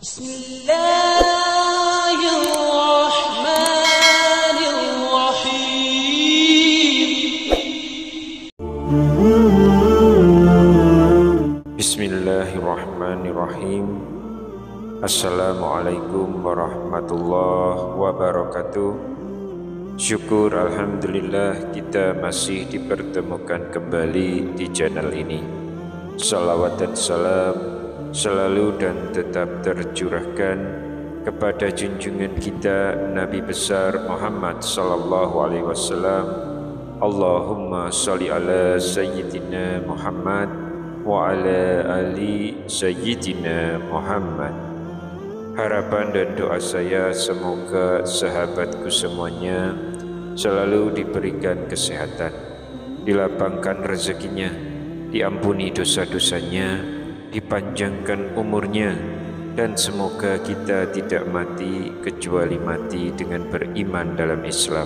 Bismillahirrahmanirrahim. Assalamualaikum warahmatullahi wabarakatuh. Syukur alhamdulillah kita masih dipertemukan kembali di channel ini. Salawat dan salam selalu dan tetap tercurahkan kepada junjungan kita Nabi besar Muhammad sallallahu alaihi wasallam. Allahumma sholli ala sayyidina Muhammad wa ala ali sayyidina Muhammad. Harapan dan doa saya semoga sahabatku semuanya selalu diberikan kesehatan, dilapangkan rezekinya, diampuni dosa-dosanya, dipanjangkan umurnya, dan semoga kita tidak mati kecuali mati dengan beriman dalam Islam.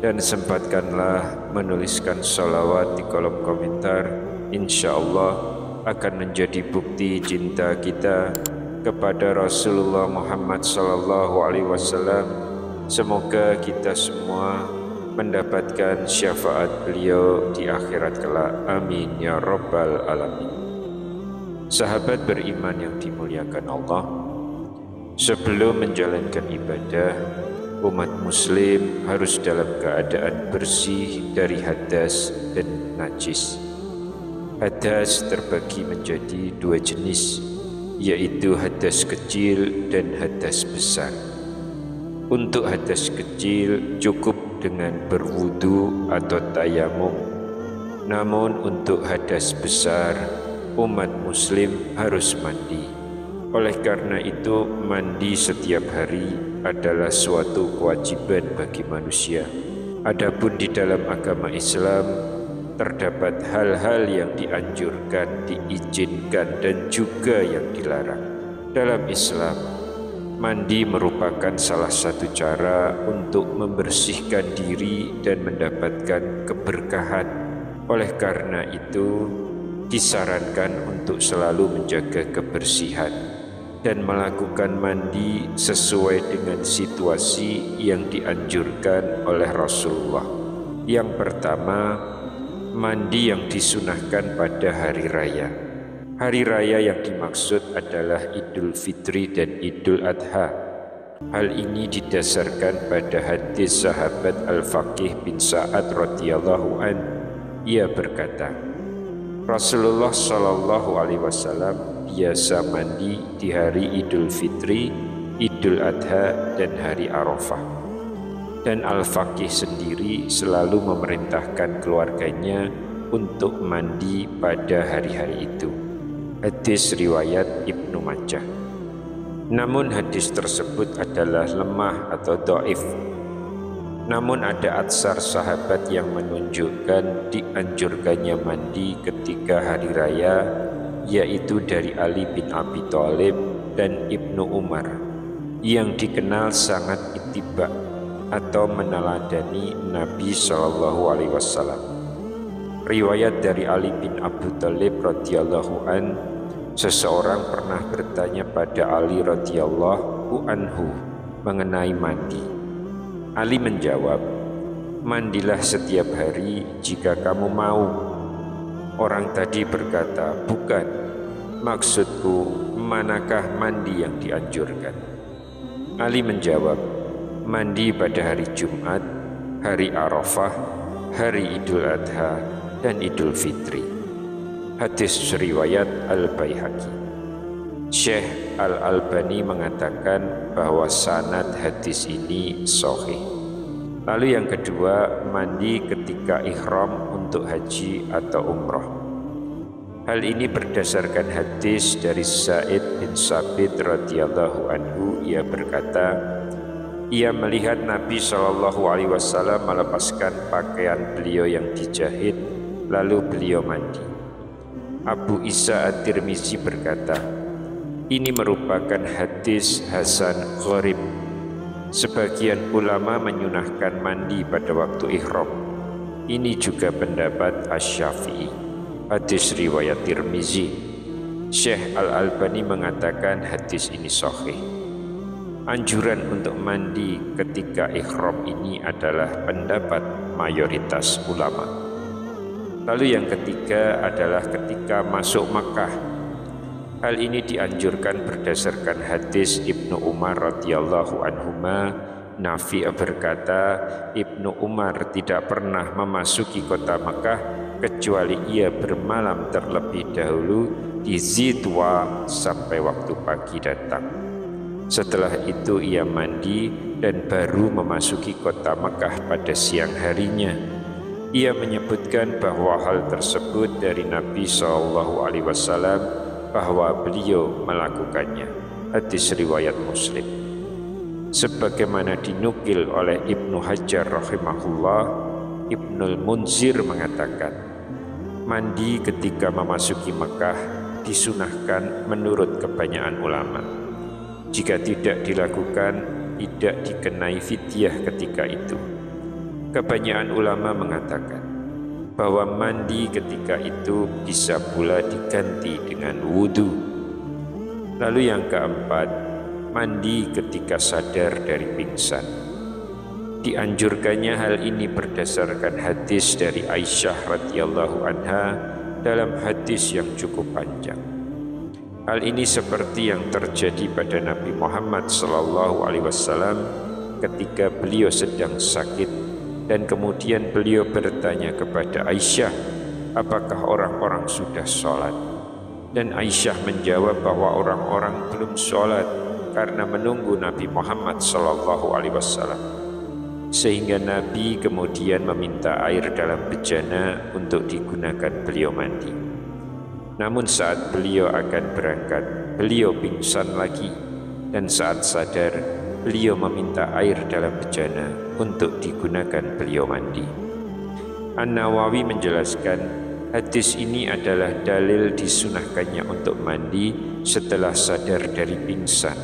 Dan sempatkanlah menuliskan salawat di kolom komentar, insya Allah akan menjadi bukti cinta kita kepada Rasulullah Muhammad sallallahu alaihi wasallam. Semoga kita semua mendapatkan syafaat beliau di akhirat kelak. Amin ya rabbal alamin. Sahabat beriman yang dimuliakan Allah, sebelum menjalankan ibadah, umat muslim harus dalam keadaan bersih dari hadas dan najis. Hadas terbagi menjadi dua jenis, yaitu hadas kecil dan hadas besar. Untuk hadas kecil cukup dengan berwudu atau tayamum. Namun untuk hadas besar, umat muslim harus mandi. Oleh karena itu, mandi setiap hari adalah suatu kewajiban bagi manusia. Adapun di dalam agama Islam terdapat hal-hal yang dianjurkan, diizinkan, dan juga yang dilarang. Dalam Islam, mandi merupakan salah satu cara untuk membersihkan diri dan mendapatkan keberkahan. Oleh karena itu, disarankan untuk selalu menjaga kebersihan dan melakukan mandi sesuai dengan situasi yang dianjurkan oleh Rasulullah. Yang pertama, mandi yang disunahkan pada hari raya. Hari raya yang dimaksud adalah Idul Fitri dan Idul Adha. Hal ini didasarkan pada hadis sahabat Al-Faqih bin Sa'ad radhiyallahu an. Ia berkata, Rasulullah sallallahu alaihi wasallam biasa mandi di hari Idul Fitri, Idul Adha, dan hari Arafah. Dan Al-Faqih sendiri selalu memerintahkan keluarganya untuk mandi pada hari-hari itu. Hadis riwayat Ibnu Majah. Namun hadis tersebut adalah lemah atau dhaif. Namun ada atsar sahabat yang menunjukkan dianjurkannya mandi ketika hari raya, yaitu dari Ali bin Abi Thalib dan Ibnu Umar, yang dikenal sangat ittiba atau meneladani Nabi Shallallahu Alaihi Wasallam. Riwayat dari Ali bin Abi Thalib radhiyallahu an, seseorang pernah bertanya pada Ali radhiyallahu anhu mengenai mandi. Ali menjawab, mandilah setiap hari jika kamu mau. Orang tadi berkata, bukan, maksudku manakah mandi yang dianjurkan? Ali menjawab, mandi pada hari Jumat, hari Arafah, hari Idul Adha, dan Idul Fitri. Hadis riwayat Al-Baihaqi. Syekh Al-Albani mengatakan bahwa sanad hadis ini sahih. Lalu yang kedua, mandi ketika ihram untuk haji atau umrah. Hal ini berdasarkan hadis dari Sa'id bin Sabit radhiyallahu anhu. Ia berkata, ia melihat Nabi Shallallahu alaihi wasallam melepaskan pakaian beliau yang dijahit, lalu beliau mandi. Abu Isa At-Tirmizi berkata, ini merupakan hadis hasan gharib. Sebagian ulama menyunahkan mandi pada waktu ihram. Ini juga pendapat Asy-Syafi'i. Hadis riwayat Tirmizi. Syekh Al-Albani mengatakan hadis ini sahih. Anjuran untuk mandi ketika ihram ini adalah pendapat mayoritas ulama. Lalu yang ketiga adalah ketika masuk Makkah. Hal ini dianjurkan berdasarkan hadis Ibnu Umar radhiyallahu anhuma. Nafi' berkata, Ibnu Umar tidak pernah memasuki kota Makkah kecuali ia bermalam terlebih dahulu di Zitwa sampai waktu pagi datang. Setelah itu ia mandi dan baru memasuki kota Makkah pada siang harinya. Ia menyebutkan bahwa hal tersebut dari Nabi SAW bahwa beliau melakukannya. Hadis riwayat Muslim. Sebagaimana dinukil oleh Ibnu Hajar rahimahullah, Ibnul Munzir mengatakan, mandi ketika memasuki Mekah disunahkan menurut kebanyakan ulama. Jika tidak dilakukan, tidak dikenai fidyah ketika itu. Kebanyakan ulama mengatakan bahwa mandi ketika itu bisa pula diganti dengan wudu. Lalu yang keempat, mandi ketika sadar dari pingsan. Dianjurkannya hal ini berdasarkan hadis dari Aisyah radhiyallahu anha dalam hadis yang cukup panjang. Hal ini seperti yang terjadi pada Nabi Muhammad SAW ketika beliau sedang sakit dan kemudian beliau bertanya kepada Aisyah, apakah orang-orang sudah sholat? Dan Aisyah menjawab bahwa orang-orang belum sholat karena menunggu Nabi Muhammad SAW. Sehingga Nabi kemudian meminta air dalam bejana untuk digunakan beliau mandi. Namun saat beliau akan berangkat, beliau pingsan lagi, dan saat sadar, beliau meminta air dalam bejana untuk digunakan beliau mandi. An-Nawawi menjelaskan, hadis ini adalah dalil disunahkannya untuk mandi setelah sadar dari pingsan.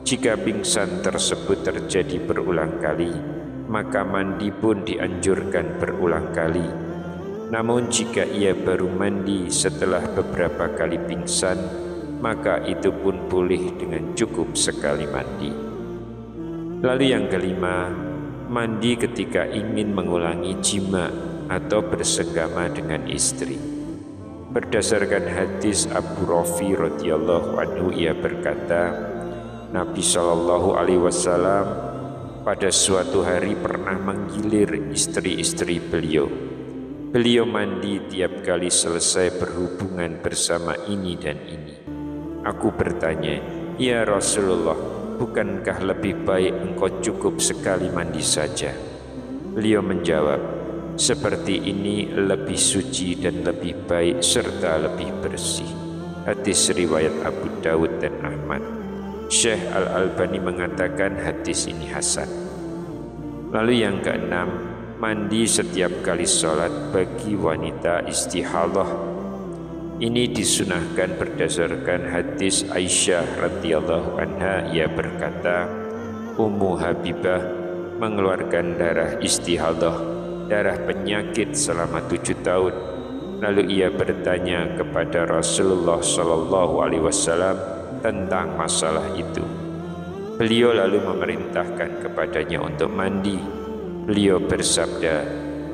Jika pingsan tersebut terjadi berulang kali, maka mandi pun dianjurkan berulang kali. Namun jika ia baru mandi setelah beberapa kali pingsan, maka itu pun boleh dengan cukup sekali mandi. Lalu yang kelima, mandi ketika ingin mengulangi jima atau bersenggama dengan istri. Berdasarkan hadis Abu Rafi radhiyallahu anhu, ia berkata, Nabi SAW pada suatu hari pernah menggilir istri-istri beliau. Beliau mandi tiap kali selesai berhubungan bersama ini dan ini. Aku bertanya, ya Rasulullah, bukankah lebih baik engkau cukup sekali mandi saja? Beliau menjawab, seperti ini lebih suci dan lebih baik serta lebih bersih. Hadis riwayat Abu Dawud dan Ahmad. Syekh Al-Albani mengatakan hadis ini hasan. Lalu yang keenam, mandi setiap kali sholat bagi wanita istihadah. Ini disunahkan berdasarkan hadis Aisyah radhiyallahu anha. Ia berkata, Ummu Habibah mengeluarkan darah istihadah, darah penyakit selama 7 tahun. Lalu ia bertanya kepada Rasulullah SAW tentang masalah itu. Beliau lalu memerintahkan kepadanya untuk mandi. Beliau bersabda,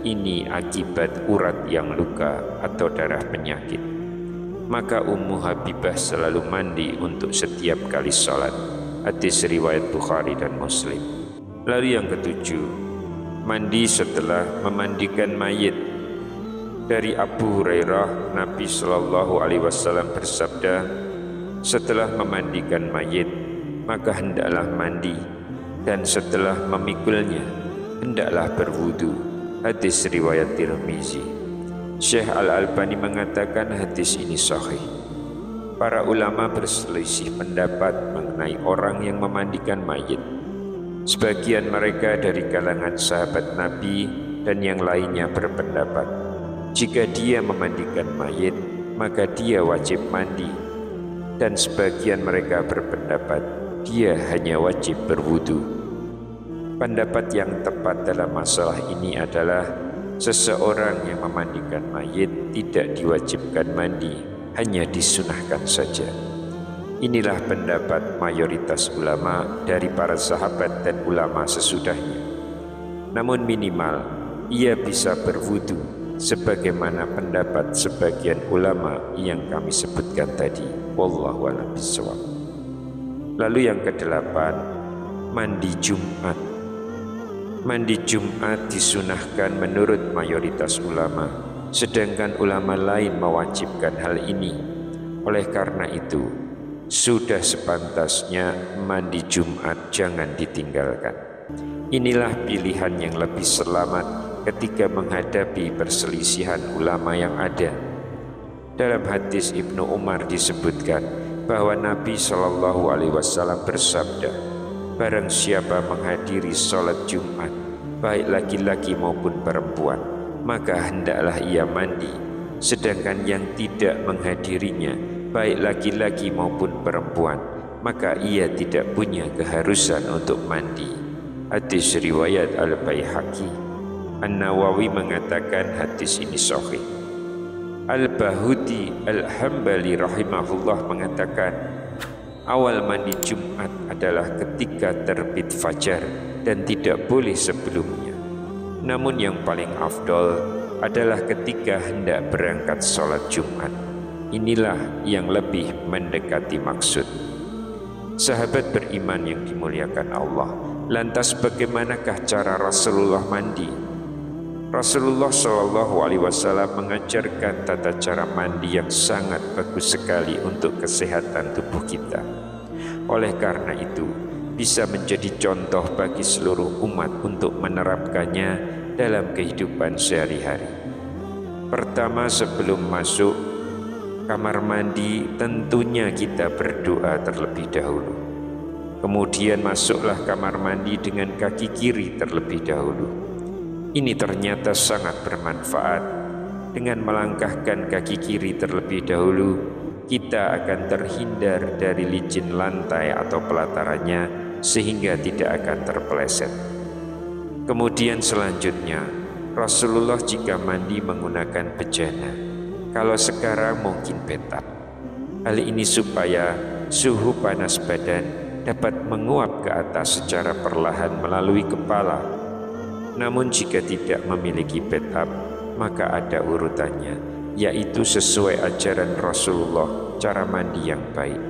ini akibat urat yang luka atau darah penyakit. Maka Ummu Habibah selalu mandi untuk setiap kali sholat. Hadis riwayat Bukhari dan Muslim. Lalu yang ketujuh, mandi setelah memandikan mayit. Dari Abu Hurairah, Nabi SAW bersabda, setelah memandikan mayit, maka hendaklah mandi, dan setelah memikulnya, hendaklah berwudu. Hadis riwayat Tirmizi. Syekh Al-Albani mengatakan hadis ini sahih. Para ulama berselisih pendapat mengenai orang yang memandikan mayit. Sebagian mereka dari kalangan sahabat Nabi dan yang lainnya berpendapat, jika dia memandikan mayit, maka dia wajib mandi. Dan sebagian mereka berpendapat dia hanya wajib berwudu. Pendapat yang tepat dalam masalah ini adalah seseorang yang memandikan mayit tidak diwajibkan mandi hanya disunahkan saja. Inilah pendapat mayoritas ulama dari para sahabat dan ulama sesudahnya. Namun minimal ia bisa berwudu sebagaimana pendapat sebagian ulama yang kami sebutkan tadi. Wallahu a'lam bishawab. Lalu yang kedelapan, mandi Jumat. Mandi Jumat disunahkan menurut mayoritas ulama, sedangkan ulama lain mewajibkan hal ini. Oleh karena itu, sudah sepantasnya mandi Jumat jangan ditinggalkan. Inilah pilihan yang lebih selamat ketika menghadapi perselisihan ulama yang ada. Dalam hadis Ibnu Umar disebutkan bahwa Nabi SAW bersabda, barang siapa menghadiri sholat Jumat, baik laki-laki maupun perempuan, maka hendaklah ia mandi. Sedangkan yang tidak menghadirinya, baik laki-laki maupun perempuan, maka ia tidak punya keharusan untuk mandi. Hadis riwayat Al-Baihaqi. An-Nawawi mengatakan hadis ini sahih. Al-Bahuti Al-Hambali rahimahullah mengatakan, awal mandi Jumat adalah ketika terbit fajar dan tidak boleh sebelumnya. Namun yang paling afdol adalah ketika hendak berangkat sholat Jumat. Inilah yang lebih mendekati maksud. Sahabat beriman yang dimuliakan Allah, lantas bagaimanakah cara Rasulullah mandi? Rasulullah SAW mengajarkan tata cara mandi yang sangat bagus sekali untuk kesehatan tubuh kita. Oleh karena itu, bisa menjadi contoh bagi seluruh umat untuk menerapkannya dalam kehidupan sehari-hari. Pertama, sebelum masuk kamar mandi, tentunya kita berdoa terlebih dahulu. Kemudian masuklah kamar mandi dengan kaki kiri terlebih dahulu. Ini ternyata sangat bermanfaat. Dengan melangkahkan kaki kiri terlebih dahulu, kita akan terhindar dari licin lantai atau pelatarannya sehingga tidak akan terpeleset. Kemudian selanjutnya, Rasulullah jika mandi menggunakan bejana. Kalau sekarang mungkin bathtub. Hal ini supaya suhu panas badan dapat menguap ke atas secara perlahan melalui kepala. Namun jika tidak memiliki bathtub, maka ada urutannya, yaitu sesuai ajaran Rasulullah cara mandi yang baik.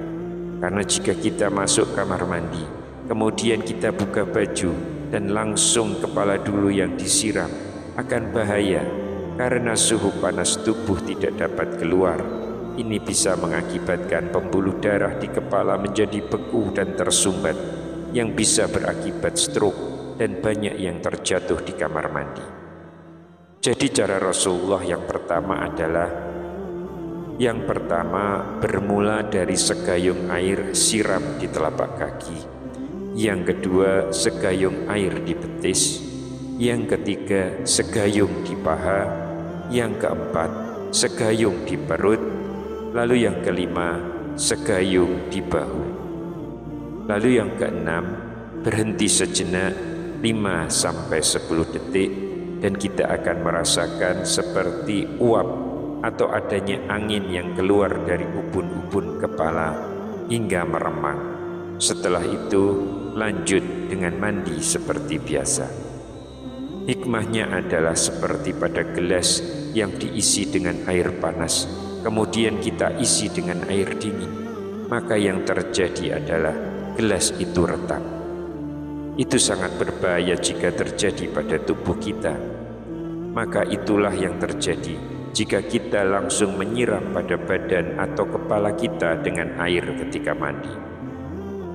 Karena jika kita masuk kamar mandi, kemudian kita buka baju dan langsung kepala dulu yang disiram, akan bahaya karena suhu panas tubuh tidak dapat keluar. Ini bisa mengakibatkan pembuluh darah di kepala menjadi beku dan tersumbat, yang bisa berakibat stroke dan banyak yang terjatuh di kamar mandi. Jadi cara Rasulullah yang pertama adalah bermula dari segayung air siram di telapak kaki. Yang kedua, segayung air di betis. Yang ketiga, segayung di paha. Yang keempat, segayung di perut. Lalu yang kelima, segayung di bahu. Lalu yang keenam, berhenti sejenak 5-10 detik dan kita akan merasakan seperti uap atau adanya angin yang keluar dari ubun-ubun kepala hingga meremang. Setelah itu lanjut dengan mandi seperti biasa. Hikmahnya adalah seperti pada gelas yang diisi dengan air panas, kemudian kita isi dengan air dingin, maka yang terjadi adalah gelas itu retak. Itu sangat berbahaya jika terjadi pada tubuh kita. Maka itulah yang terjadi jika kita langsung menyiram pada badan atau kepala kita dengan air ketika mandi.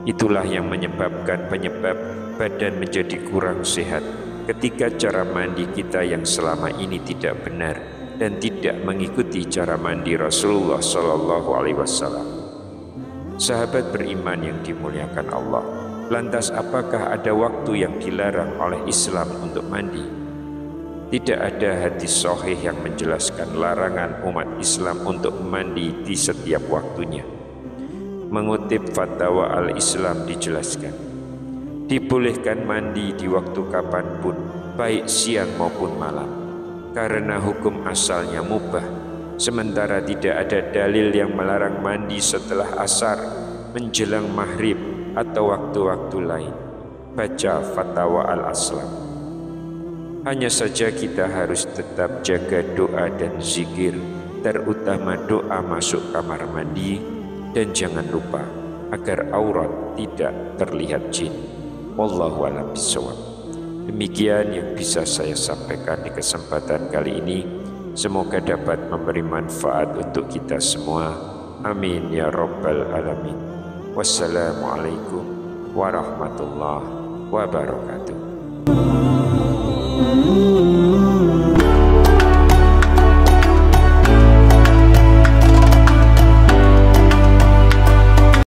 Itulah yang menyebabkan penyebab badan menjadi kurang sehat ketika cara mandi kita yang selama ini tidak benar dan tidak mengikuti cara mandi Rasulullah SAW. Sahabat beriman yang dimuliakan Allah, lantas apakah ada waktu yang dilarang oleh Islam untuk mandi? Tidak ada hadis sahih yang menjelaskan larangan umat Islam untuk mandi di setiap waktunya. Mengutip Fatwa Al-Islam dijelaskan, dibolehkan mandi di waktu kapanpun, baik siang maupun malam, karena hukum asalnya mubah. sementara tidak ada dalil yang melarang mandi setelah asar, menjelang maghrib atau waktu-waktu lain. Baca Fatwa Al-Aslam. Hanya saja kita harus tetap jaga doa dan zikir, terutama doa masuk kamar mandi, dan jangan lupa agar aurat tidak terlihat jin. Wallahu a'lam bishawab. Demikian yang bisa saya sampaikan di kesempatan kali ini. Semoga dapat memberi manfaat untuk kita semua. Amin ya rabbal alamin. Wassalamualaikum warahmatullahi wabarakatuh.